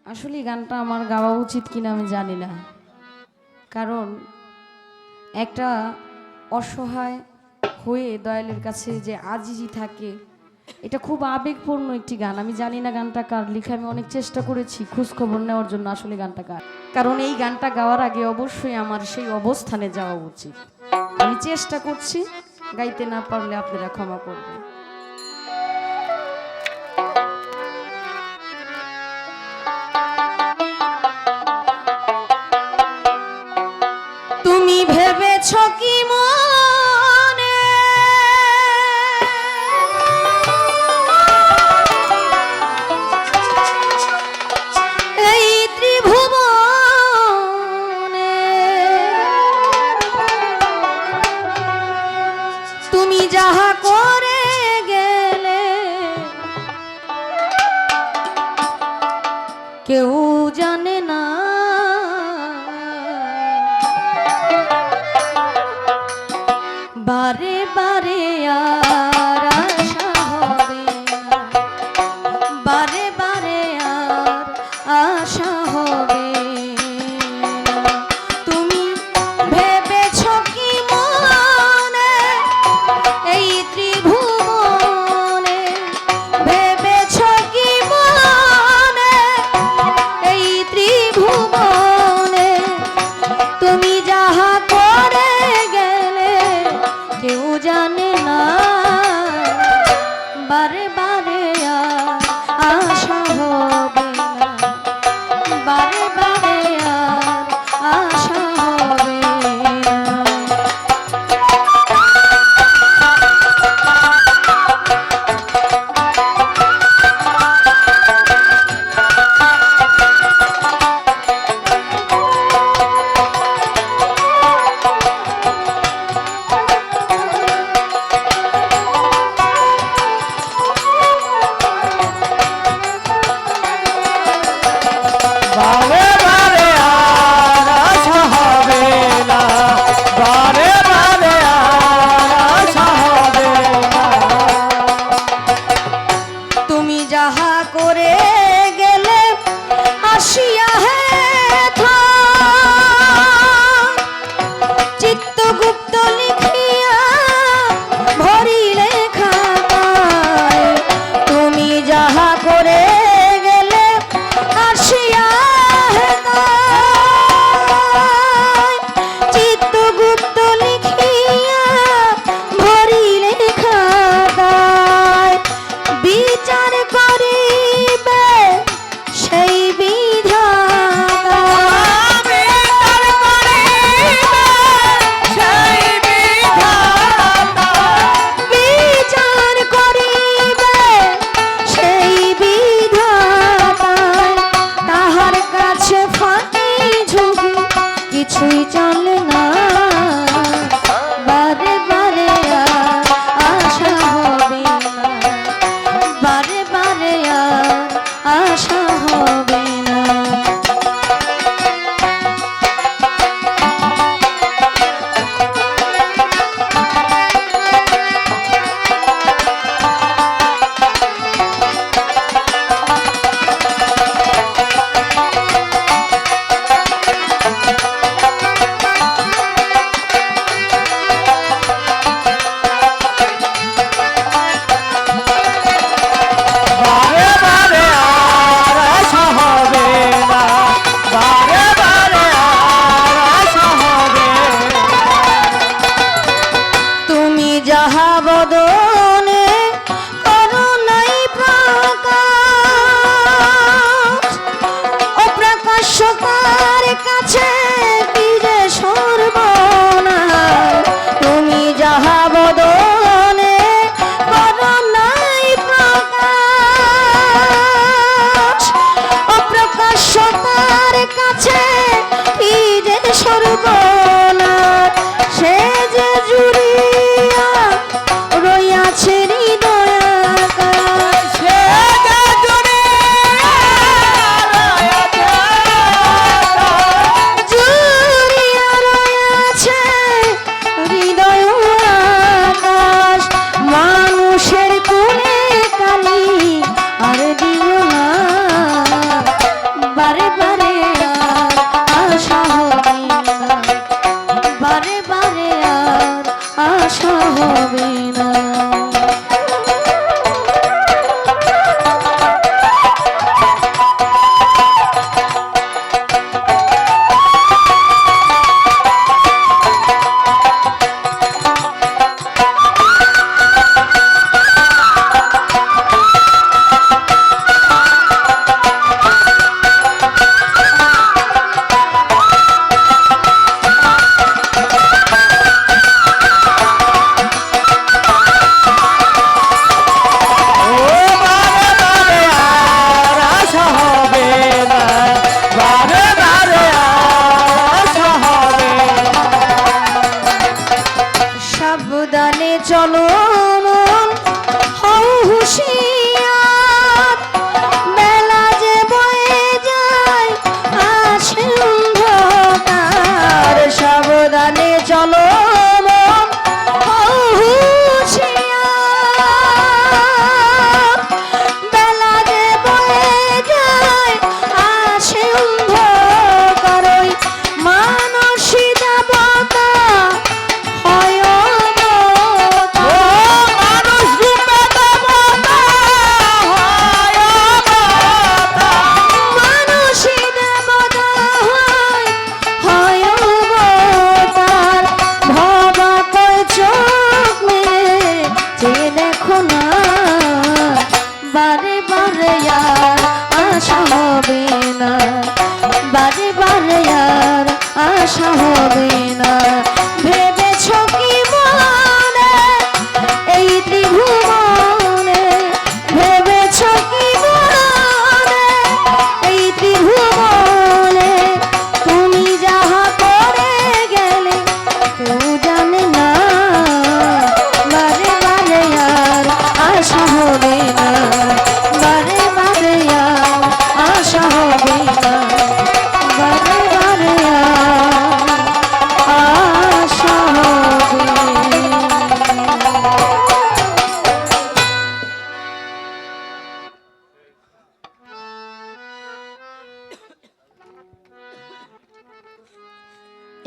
আসলে গানটা আমার গাওয়া উচিত কিনা আমি জানি না, কারণ একটা অসহায় হয়ে দয়ালের কাছে যে আজিজি থাকে, এটা খুব আবেগপূর্ণ একটি গান। আমি জানি না গানটা কার লেখা, আমি অনেক চেষ্টা করেছি খোঁজ খবর নেওয়ার জন্য আসলে গানটা কার, কারণ এই গানটা গাওয়ার আগে অবশ্যই আমার সেই অবস্থানে যাওয়া উচিত। আমি চেষ্টা করছি, গাইতে না পারলে আপনারা ক্ষমা করবেন। তুমি ভেবেছ কি মনে এই ত্রিভুবনে তুমি যাহা করে গেলে কেউ জানে না, বারে বারে আর আশা হবে না, বারে বারে আর আশা হবে না। তুমি ভেবেছ কি মনে এই ত্রিভুবনে, ভেবেছ কি মনে এই ত্রিভুবনে তুমি যাহা করে গেলে কেউ জানে না, বারে বারে আর আশা হবে না, বারে বারে আর আশা হবে না। বারে বারে আর আশা হবে না, বারে বারে আর আশা হবে না। তুমি যাহা করে গেলে আসিয়া হে চিত্তগুপ্ত লিখিয়া ভরিলে খাতায়, তুমি যাহা করে গেলে আসিয়া হে চিত্তগুপ্ত লিখিয়া ভরিলে খাতায়, বিচার করিবে সেই বিধাতা, বিচার করিবে সেই বিধাতা, বিচার করিবে সেই বিধাতা, তাহার কাছে ফাঁকি ঝুঁকি কিছুই চলে না, বারে বারে আর আশা হবে না, বারে বারে আর আশা হবে না।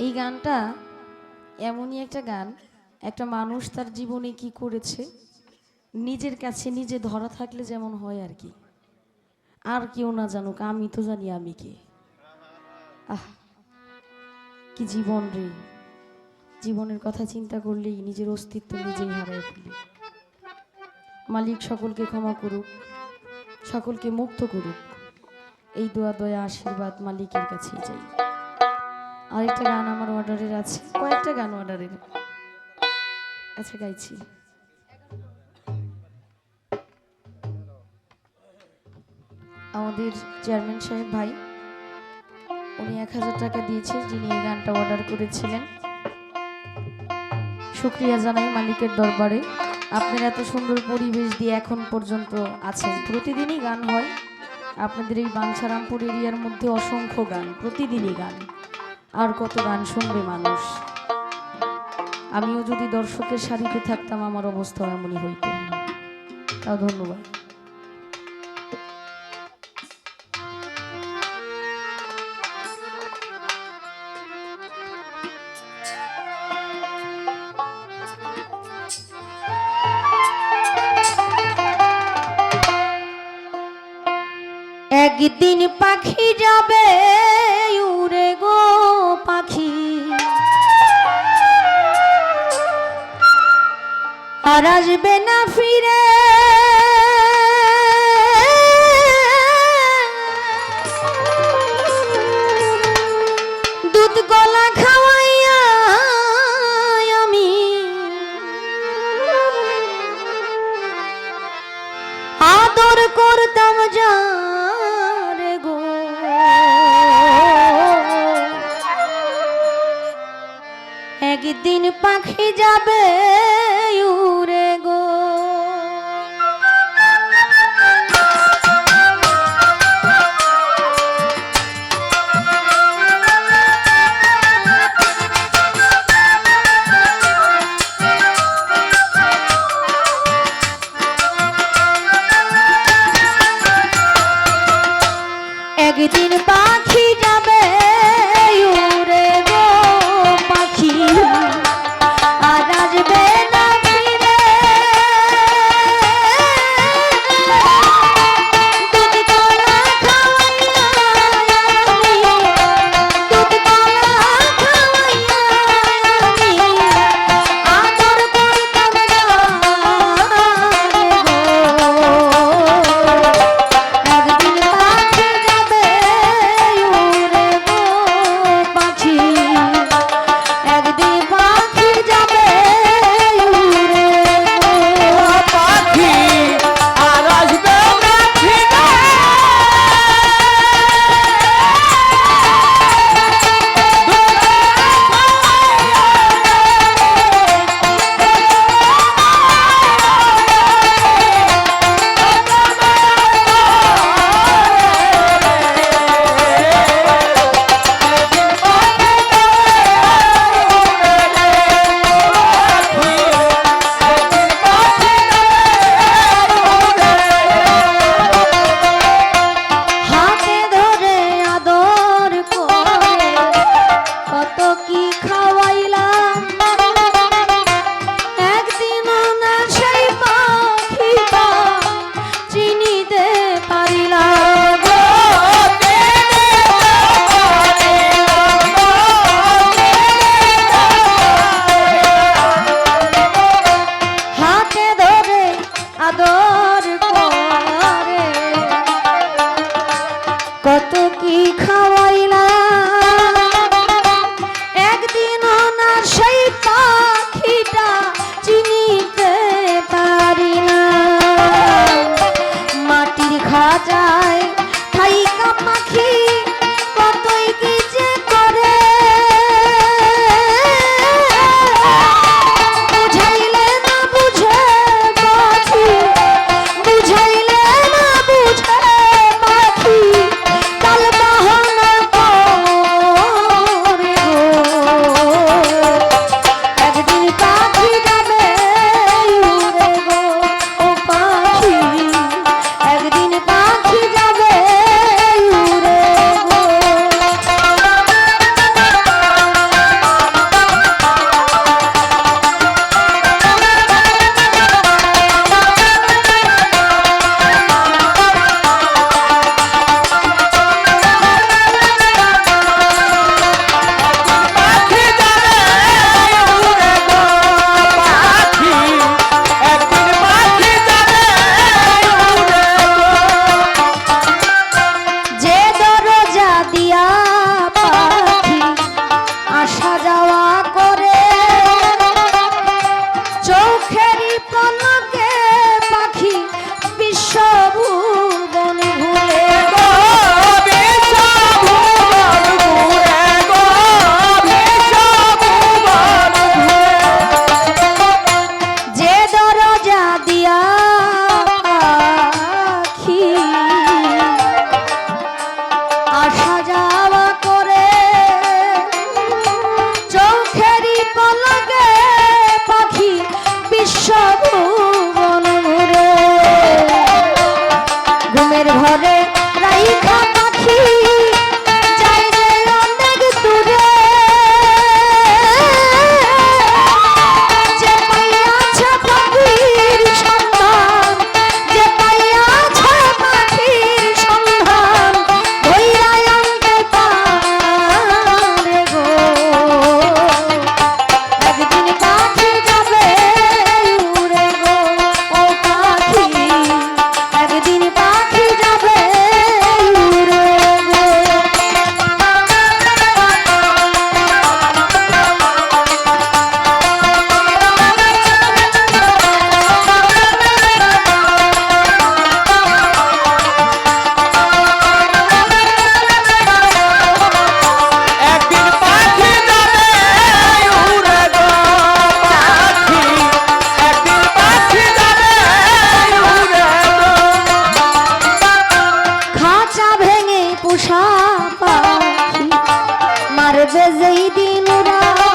এই গানটা এমনই একটা গান, একটা মানুষ তার জীবনে কি করেছে নিজের কাছে নিজে ধরা থাকলে যেমন হয় আর কি। আর কেউ না জানুক, আমি তো জানি আমি কে। আহ, কি জীবন রে! জীবনের কথা চিন্তা করলেই নিজের অস্তিত্ব নিজেই হারিয়ে ফেলি। মালিক সকলকে ক্ষমা করুক, সকলকে মুক্ত করুক, এই দোয়া দয়া আশীর্বাদ মালিকের কাছেই চাই। আরেকটা গান আমার অর্ডারের আছে, কয়েকটা গান অর্ডারের আচ্ছা গাইছি। আমাদের চেয়ারম্যান সাহেব ভাই, উনি 1000 টাকা দিয়েছে, যিনি এই গানটা অর্ডার করেছিলেন। শুকরিয়া জানাই মালিকের দরবারে, আপনার এত সুন্দর পরিবেশ দিয়ে এখন পর্যন্ত আছেন। প্রতিদিনই গান হয় আপনাদের এই বাঞ্ছারামপুর এরিয়ার মধ্যে, অসংখ্য গান, প্রতিদিনই গান। আর কত গান শুনবে মানুষ। আমিও যদি দর্শকের সারিতে থাকতাম আমার অবস্থা এমনই হইতো। তাও ধন্যবাদ। একদিন পাখি যাবে উড়ে গো পাখি, আর আসবে না ফিরে। দুধ গলা খাওয়াইয়া আমি আদর করতাম যারে গো, একদিন পাখি যাবে উড়ে গো। একদিন পাখি যাবে উড়ে গো পাখি, আর আসবে না ফিরে। দুধ গলা খাওয়াইয়া আমি, দুধ গলা খাওয়াইয়া আমি আদর করতাম যারে গো। একদিন পাখি যাবে উড়ে গো পাখি, একদিন পাখি যাবে উড়ে গো পাখি আর আসবে না ফিরে। হাতে ধরে আদর করে কত কি খাওয়াইলাম, একদিনও না সেই পাখিটা চিনিতে পারিলাম গো। হাতে ধরে আদর করে কত কি খাওয়াইলাম, একদিনও না সেই পাখিটা চিনিতে পারি না। মাটির খাঁচায় থাইকা পাখি কতই কি যে করে, বুঝাইলে না বুঝে পাখি, বুঝাইলে না বুঝে পাখি, কাল বাহানা করে গো। একদিন পাখি যাবে উড়ে গো ও পাখি, একদিন পাখি যাবে উড়ে পোষা পাখি মারবে যেই দিন উড়াল